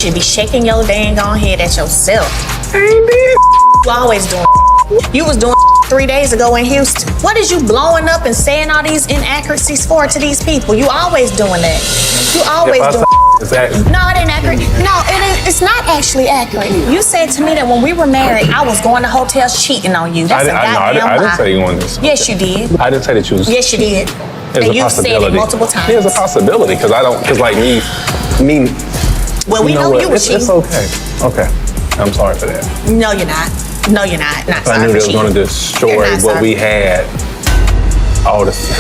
should be shaking your dang on head at yourself. I ain't did. You always doing. You was doing 3 days ago in Houston. What is you blowing up and saying all these inaccuracies for to these people? You always doing that. You always doing. No, it ain't accurate. No, it's not actually accurate. You said to me that when we were married, I was going to hotels cheating on you. That's a goddamn lie. I didn't say you wanted this. Yes, you did. I didn't say that you was. Yes, you did. And you said it multiple times. There's a possibility because like me. Well, we know you were cheating. It's okay. Okay. I'm sorry for that. No, you're not. No, you're not. Not sorry. I knew they was going to destroy what we had. All this.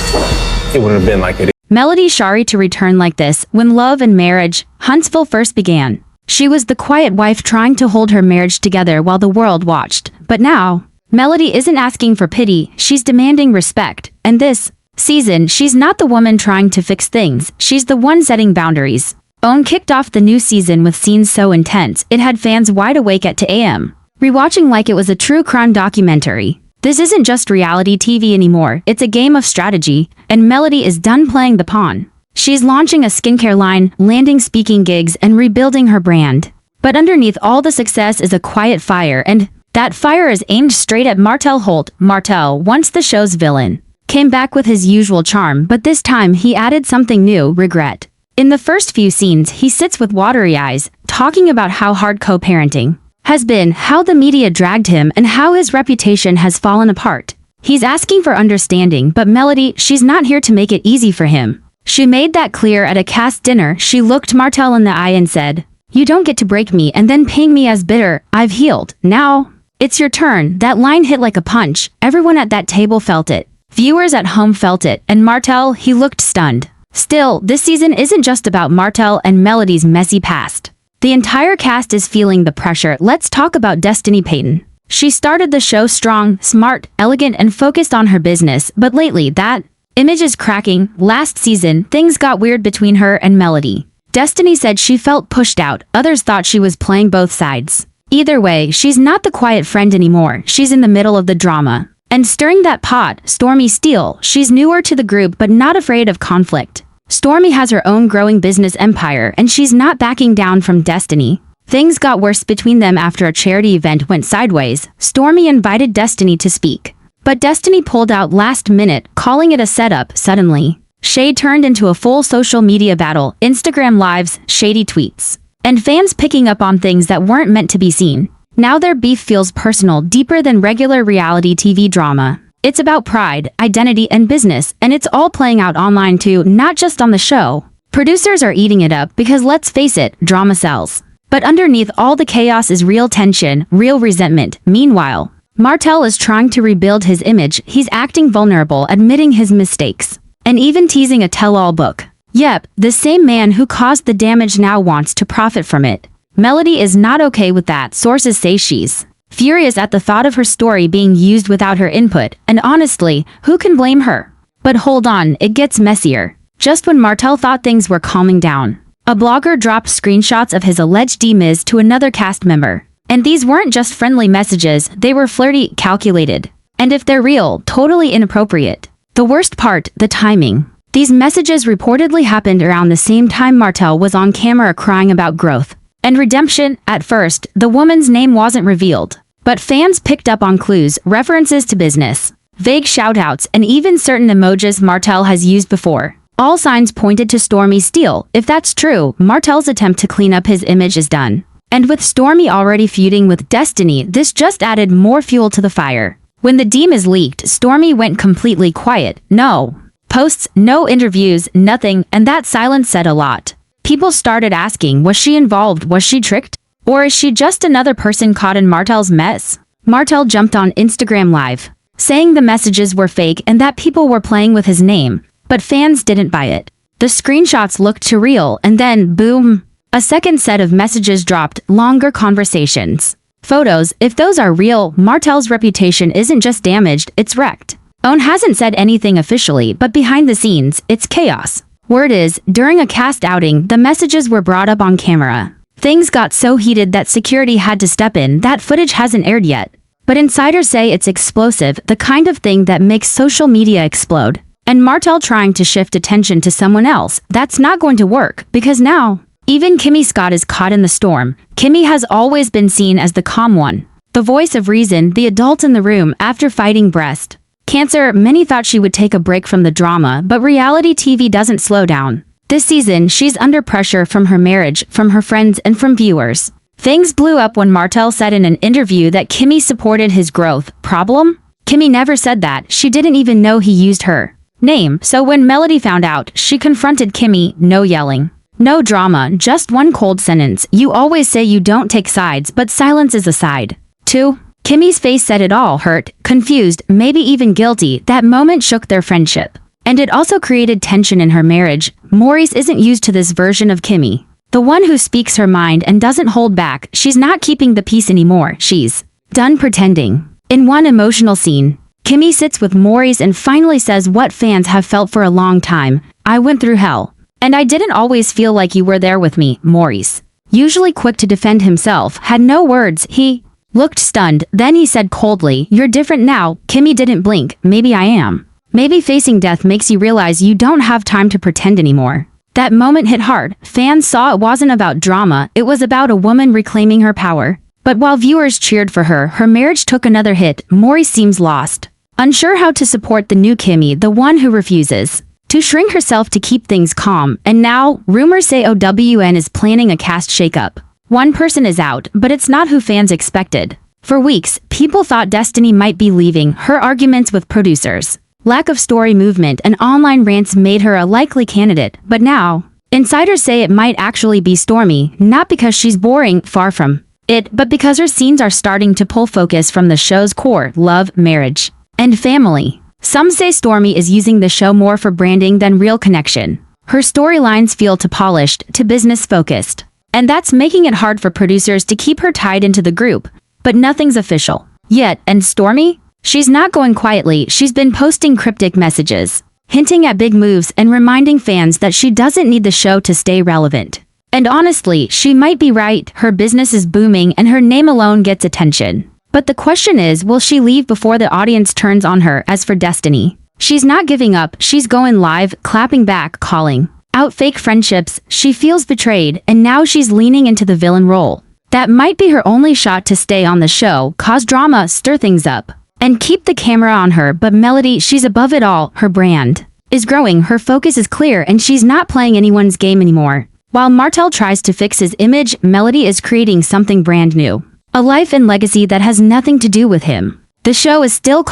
It wouldn't have been like it is. Melody Shari to return like this when love and marriage, Huntsville first began. She was the quiet wife trying to hold her marriage together while the world watched. But now, Melody isn't asking for pity, she's demanding respect. And this season, she's not the woman trying to fix things, she's the one setting boundaries. OWN kicked off the new season with scenes so intense, it had fans wide awake at 2 a.m. rewatching like it was a true crime documentary. This isn't just reality TV anymore, it's a game of strategy, and Melody is done playing the pawn. She's launching a skincare line, landing speaking gigs, and rebuilding her brand. But underneath all the success is a quiet fire, and that fire is aimed straight at Martell Holt. Martell, once the show's villain, came back with his usual charm, but this time he added something new: regret. In the first few scenes, he sits with watery eyes, talking about how hard co-parenting has been, how the media dragged him, and how his reputation has fallen apart. He's asking for understanding, but Melody, she's not here to make it easy for him. She made that clear at a cast dinner. She looked Martell in the eye and said, "You don't get to break me and then paint me as bitter. I've healed. Now, it's your turn." That line hit like a punch. Everyone at that table felt it. Viewers at home felt it, and Martell, he looked stunned. Still, this season isn't just about Martell and Melody's messy past. The entire cast is feeling the pressure. Let's talk about Destiny Payton. She started the show strong, smart, elegant, and focused on her business, but lately that image is cracking. Last season, things got weird between her and Melody. Destiny said she felt pushed out, others thought she was playing both sides. Either way, she's not the quiet friend anymore, she's in the middle of the drama. And stirring that pot, Stormy Steele, she's newer to the group but not afraid of conflict. Stormy has her own growing business empire, and she's not backing down from Destiny. Things got worse between them after a charity event went sideways. Stormy invited Destiny to speak, but Destiny pulled out last minute, calling it a setup. Suddenly, shade turned into a full social media battle, Instagram lives, shady tweets, and fans picking up on things that weren't meant to be seen. Now their beef feels personal, deeper than regular reality TV drama. It's about pride, identity, and business, and it's all playing out online too, not just on the show. Producers are eating it up because, let's face it, drama sells. But underneath all the chaos is real tension, real resentment. Meanwhile, Martell is trying to rebuild his image. He's acting vulnerable, admitting his mistakes, and even teasing a tell-all book. Yep, the same man who caused the damage now wants to profit from it. Melody is not okay with that. Sources say she's furious at the thought of her story being used without her input, and honestly, who can blame her? But hold on, it gets messier. Just when Martell thought things were calming down, a blogger dropped screenshots of his alleged demise to another cast member. And these weren't just friendly messages, they were flirty, calculated. And if they're real, totally inappropriate. The worst part, the timing. These messages reportedly happened around the same time Martell was on camera crying about growth and redemption. At first, the woman's name wasn't revealed, but fans picked up on clues, references to business, vague shoutouts, and even certain emojis Martell has used before. All signs pointed to Stormy Steele. If that's true, Martell's attempt to clean up his image is done. And with Stormy already feuding with Destiny, this just added more fuel to the fire. When the demise leaked, Stormy went completely quiet. No posts, no interviews, nothing, and that silence said a lot. People started asking, was she involved? Was she tricked? Or is she just another person caught in Martell's mess? Martell jumped on Instagram Live, saying the messages were fake and that people were playing with his name, but fans didn't buy it. The screenshots looked too real, and then, boom, a second set of messages dropped, longer conversations, photos. If those are real, Martell's reputation isn't just damaged, it's wrecked. OWN hasn't said anything officially, but behind the scenes, it's chaos. Word is, during a cast outing, the messages were brought up on camera. Things got so heated that security had to step in. That footage hasn't aired yet, but insiders say it's explosive, the kind of thing that makes social media explode. And Martell trying to shift attention to someone else, that's not going to work, because now, Even Kimmy Scott is caught in the storm. Kimmy has always been seen as the calm one, the voice of reason, the adult in the room. After fighting breast cancer, many thought she would take a break from the drama, but reality TV doesn't slow down. This season, she's under pressure from her marriage, from her friends, and from viewers. Things blew up when Martell said in an interview that Kimmy supported his growth. Problem? Kimmy never said that. She didn't even know he used her name. So when Melody found out, she confronted Kimmy. No yelling, no drama, just one cold sentence. You always say you don't take sides, but silence is a side, too. Kimmy's face said it all. Hurt, confused, maybe even guilty. That moment shook their friendship. And it also created tension in her marriage. Maurice isn't used to this version of Kimmy, the one who speaks her mind and doesn't hold back. She's not keeping the peace anymore. She's done pretending. In one emotional scene, Kimmy sits with Maurice and finally says what fans have felt for a long time. I went through hell, and I didn't always feel like you were there with me. Maurice, usually quick to defend himself, had no words. He looked stunned. Then he said coldly, "You're different now." Kimmy didn't blink. Maybe I am. Maybe facing death makes you realize you don't have time to pretend anymore. That moment hit hard. Fans saw it wasn't about drama, it was about a woman reclaiming her power. But while viewers cheered for her, her marriage took another hit. Maurice seems lost, unsure how to support the new Kimmy, the one who refuses to shrink herself to keep things calm. And now, rumors say OWN is planning a cast shakeup. One person is out, but it's not who fans expected. For weeks, people thought Destiny might be leaving. Her arguments with producers, lack of story movement, and online rants made her a likely candidate. But now, insiders say it might actually be Stormy, not because she's boring, far from it, but because her scenes are starting to pull focus from the show's core: love, marriage, and family. Some say Stormy is using the show more for branding than real connection. Her storylines feel too polished, too business-focused, and that's making it hard for producers to keep her tied into the group. But nothing's official yet. And Stormy? She's not going quietly. She's been posting cryptic messages, hinting at big moves and reminding fans that she doesn't need the show to stay relevant. And honestly, she might be right. Her business is booming and her name alone gets attention. But the question is, will she leave before the audience turns on her? As for Destiny, she's not giving up. She's going live, clapping back, calling out fake friendships. She feels betrayed, and now she's leaning into the villain role. That might be her only shot to stay on the show, cause drama, stir things up, and keep the camera on her. But Melody, she's above it all. Her brand is growing, her focus is clear, and she's not playing anyone's game anymore. While Martell tries to fix his image, Melody is creating something brand new. A life and legacy that has nothing to do with him. The show is still called